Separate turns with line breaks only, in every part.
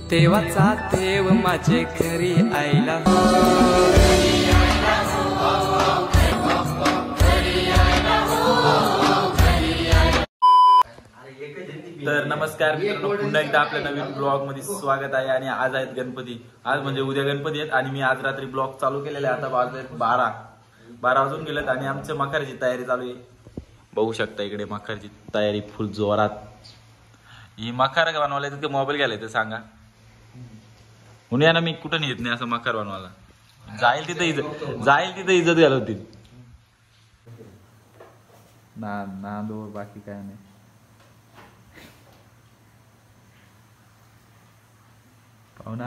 देवाचा देव माझे घरी आईला
तर नमस्कार मित्रांनो, पुन्हा एकदा आपल्या नवीन ब्लॉग मध्ये स्वागत आहे. आणि आज आहेत गणपती. आज म्हणजे उद्या गणपती आहेत आणि मी आज रात्री ब्लॉग चालू केलेला आहे. आता वाजले 12 वाजून गेलेत आणि आमच्या मखराची तयारी चालू आहे. बघू शकता इकडे मखराची तयारी फुल जोरात. ही मखर बनवायला तिथे मोबाईल घ्यायला तर सांगा म्हणून ना मी कुठं नेत नाही असं मखर बनवायला. जाईल तिथे इज्जत घालवतील ना दो बाकी काय नाही. पाहुणा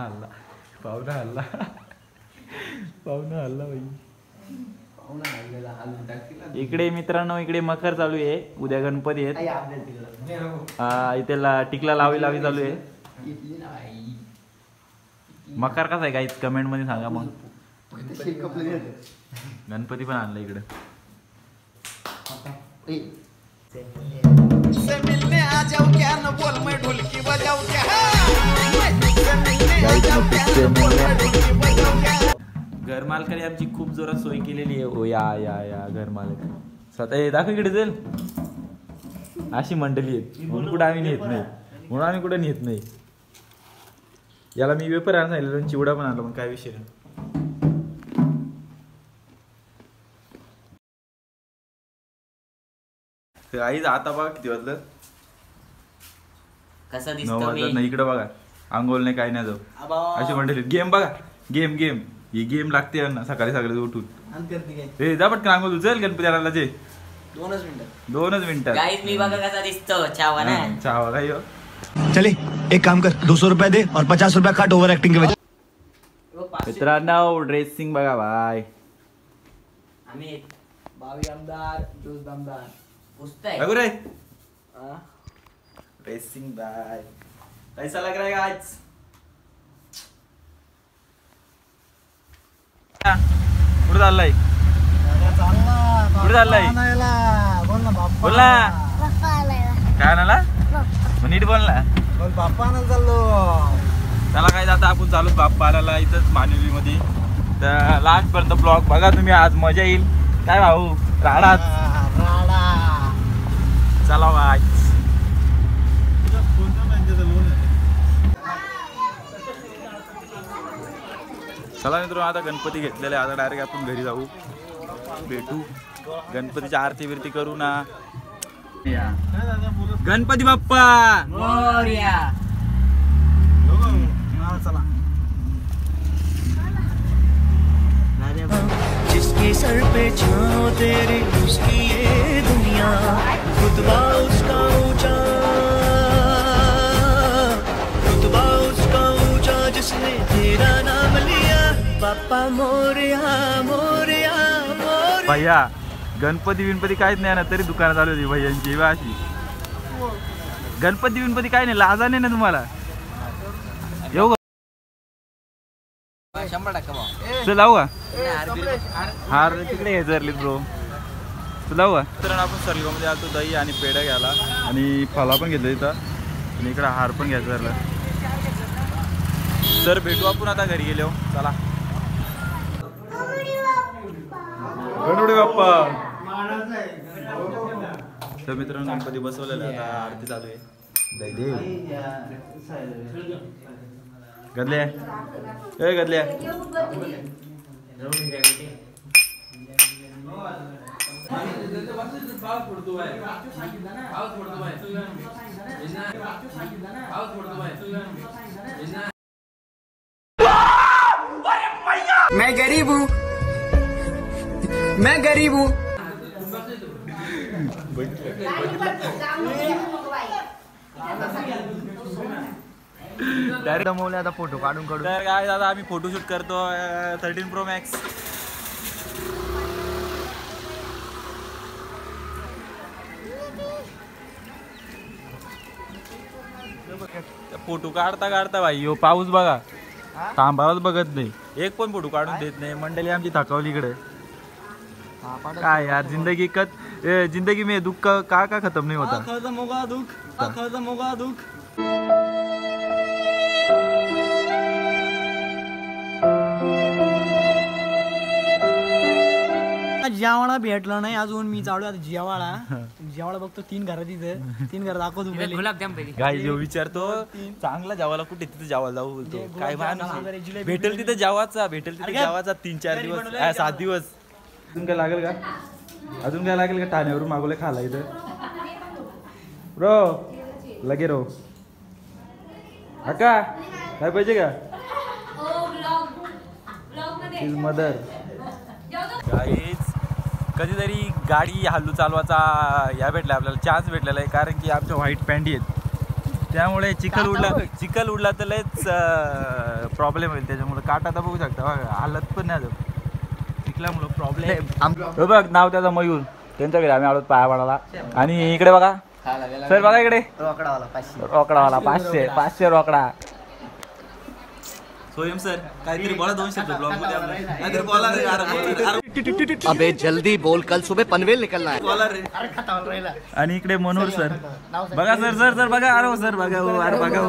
हल्ला भाई. इकडे मित्रांनो इकडे मखर चालू आहे. उद्या गणपती आहेत. इथे टिकला लावी चालू आहे. मकर कसा आहे काहीच कमेंट मध्ये सांगा. मग गणपती पण आणलं इकडे. घर मालकाने आमची खूप जोरात सोय केलेली आहे. ओ या घर मालक स्वतः दाखव इकडे जाईल. अशी मंडळी आहेत म्हणून कुठे आम्ही नेत नाही. याला मी वेपर आणून सांगितलं, चिवडा पण आणला, पण काय विषय नाही. आई आता बघा किती वाजलं.
कसं दिसतं
नाही इकडे बघा. अंघोल नाही काही नाही जाऊ अशी मंडळी. गेम बघा गेम ही गेम लागते ना सकाळी उठून. हे जा पटकन अंघोल चल गणपती आणायला. जे 2 मिनिटात
गाइस मी बघा कसा दिसतो. चावा ना
चावा काय हो.
चले एक काम कर 200 रुपये दे और 50 रुपये काट ओवर एक्टिंग के वजह.
मित्रांनो ड्रेसिंग बघा भाई.
आम्ही
बावी आमदार जोस दमदार
पुस्तक
बघू रे ड्रेसिंग भाई कैसा लग रहा है आज. कुठे चाललाय बोल ना काय आणायला. नीट बोल ना.
बाप्पा आणायला चाललो.
त्याला काय जाता आपण चालूच बाप्पा आणायला इथंच मानवी मध्ये. तर लास्ट पर्यंत ब्लॉग बघा तुम्ही. आज मजा येईल. काय भाऊ राडा चला बाय. चला मित्रांनो आता गणपती घेतलेले. आता डायरेक्ट आपण घरी जाऊ. भेटू गणपतीची आरती बिरती करू ना. गणपती बाप्पा
मोरया.
चला.
जिसके सर पे छाँव तेरे उसकी ये दुनिया रुतबा उसका ऊंचा जिसने तेरा नाम लिया बाप्पा मोरया मोरया मोरया.
भैया गणपती काहीच नाही ना तरी दुकानात आली होती भैयांची अशी. गणपती काय नाही लाजा नाही ना तुम्हाला. येऊ 100% चल लावू का. हार तिकडे घ्यायचं ब्रो. लावू का. तर आपण सरगावमध्ये आलो दही आणि पेढा घ्यायला आणि फला पण घेतलं इथं आणि इकडे हार पण घ्यायचं झालं. तर भेटू आपण आता घरी गेलो. चला गणपती बाप्पा. तर मित्रांनो गणपती बसवलेला आता आरती चालू आहे. गदल्या गदल्या
मैं गरीब हूँ.
डायरेक्ट मोले आता फोटो काढून तर काय दादा आम्ही फोटोशूट करतो 13 Pro Max. फोटो काढता भाई हो पाऊस बघा थांबावाच बघत नाही. एक पण फोटो काढून देत नाही. मंडळी आमची थकवली इकडे. काय यार जिंदगी में दुख का खत्म नहीं होता.
खत्म होगा दुख.
जेवाळा भेटलं नाही अजून. मी चालू आता जेवाळा बघतो 3 घरात तिथं 3 घर दाखवतो पहिले.
गुलाबजाम पहिली
काय जो विचारतो चांगला जावाला कुठे तिथे जावा जाऊ बोलतो. काय माणूस भेटेल तिथे जावाचा 3-4 दिवस 7 दिवस. अजून काय लागेल का ठाण्यावरून मागवले खाला इथं रो लगे रो अक्का काय पाहिजे का मदर. कधीतरी गाडी हल्लू चालवायचा या भेटला आपल्याला चान्स भेटलेला आहे कारण की आमच्या व्हाईट पॅन्टी आहेत त्यामुळे चिखल उडला तर लयच प्रॉब्लेम होईल. त्याच्यामुळे काटा तर बघू शकता हालत पण नाही चिखल्यामुळं प्रॉब्लेम. बघ नाव त्याचा मयूर त्यांच्या घरी आम्ही आलो पाया पडायला. आणि इकडे बघा सर बघा इकडे रोकडावाला 500 रोकडा. सोयम सर काहीतरी बोला 2 शब्द ब्लॉग मध्ये काहीतरी बोला रे.
अबे जल्दी बोल कल सुबह पनवेल निकलना है.
बोला रे. आणि इकडे मनोहर सर बघा सर बघा अरे सर बघा अरे बघा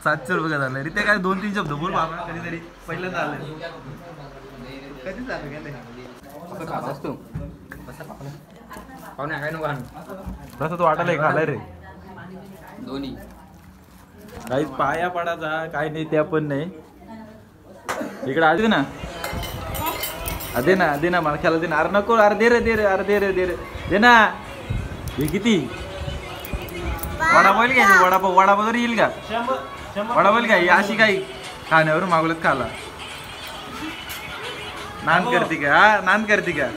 700 रुपये झाले. ते काय 2-3 शब्द बोल बाबा कधीतरी पहिल्यांदा आलं कधी झालं तसं तो वाटायला खालाय रे
दोन्ही
काही पाया पडायचा काय नाही त्या पण नाही. इकडे आधी ना दे ना मला खेळायला दे ना. अरे नको अरे दे रे दे ना. हे किती वडापाव घ्यायचं वडापाव जर येईल का वडापाव काय अशी काही खाण्यावर मागवलं खाला नान करते का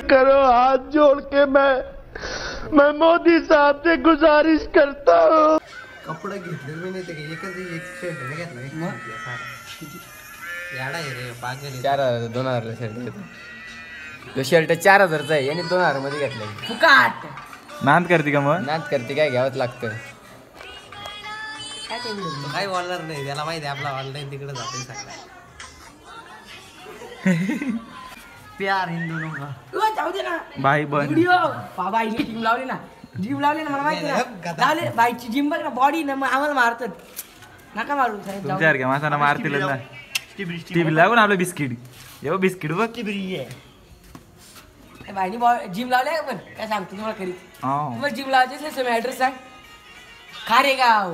करो हाथ जोड़ के मैं मोदी साहब से गुजारिश करता हूँ.
कपडे घेतले मी नाही ते एक शर्ट घेतला
2000 शर्ट तो शर्ट 4000चा आहे आणि 2000 मध्ये घेतलाय.
फुकाट
नांद करते का मग
नाच करते काय घ्यावंच लागतं.
काही बोलणार नाही त्याला माहिती आहे आपला ऑनलाईन तिकडे जाते सगळं. प्यार हिंदू का
जाऊ दे ना
भाई बन
बाबा आईने जिम लावली ना मला माहिती ना लावले बाईची जिम बघ ना बॉडी ना मग आम्हाला मारतात नका मारू साहेब. जाऊ दे.
तुमच्या माणसाला मारतील ना. टीव्ही लागून आपलं बिस्किट एवढं बिस्किट बघ
बाईनी जिम लावले पण काय सांगतो तुम्हाला खरी
हा.
तुम्हाला जिम लावायचे असेल ऍड्रेस सांग. खारेगाव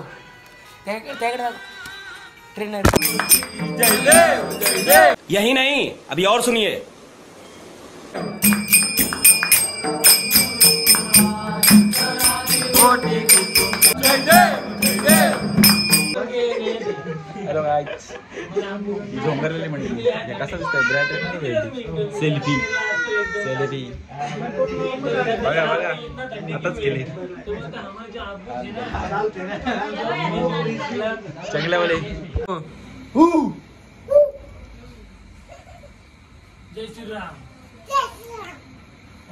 त्याकडे ट्रेनर.
यही नहीं अभी और सुनिए.
हॅलो गाईज झोंगरलेली म्हणजे कसं दिसतंय ब्रॅट सेल्फी बघा आताच केली चांगल्यावाले.
जय श्रीराम.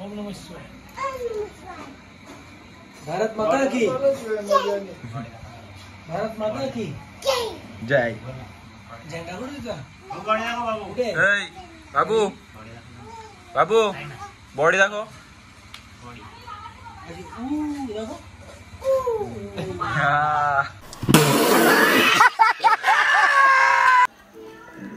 ओम नमः शिवाय.
भारत माता की भारत माता की
जय.
झेंडा कुठे
बाबू बॉडी दाखव.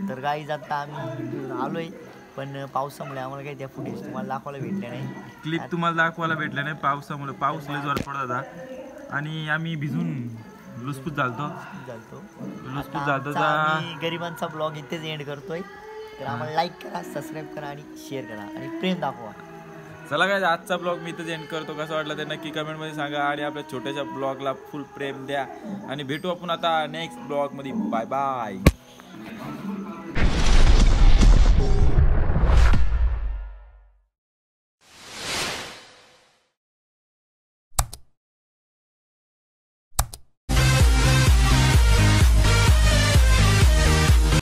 तर गाईज आता आम्ही आलोय पण पावसामुळे आम्हाला काही त्या फुटेज तुम्हाला दाखवायला भेटल्या नाही.
क्लिप तुम्हाला दाखवायला भेटल्या नाही पावसामुळे. पाऊस लय जोरात पडत होता आणि आम्ही भिजून लुसपूस झालतो.
आम्ही गरिबांचा ब्लॉग इथेच एंड करतोय. तर आम्हाला लाईक करा, सबस्क्राईब करा आणि शेअर करा आणि प्रेम दाखवा.
चला काय आजचा ब्लॉग मी इथंच एंड करतो. कसं वाटलं ते नक्की कमेंटमध्ये सांगा आणि आपल्या छोट्याशा ब्लॉगला फुल प्रेम द्या आणि भेटू आपण आता नेक्स्ट ब्लॉगमध्ये. Bye bye.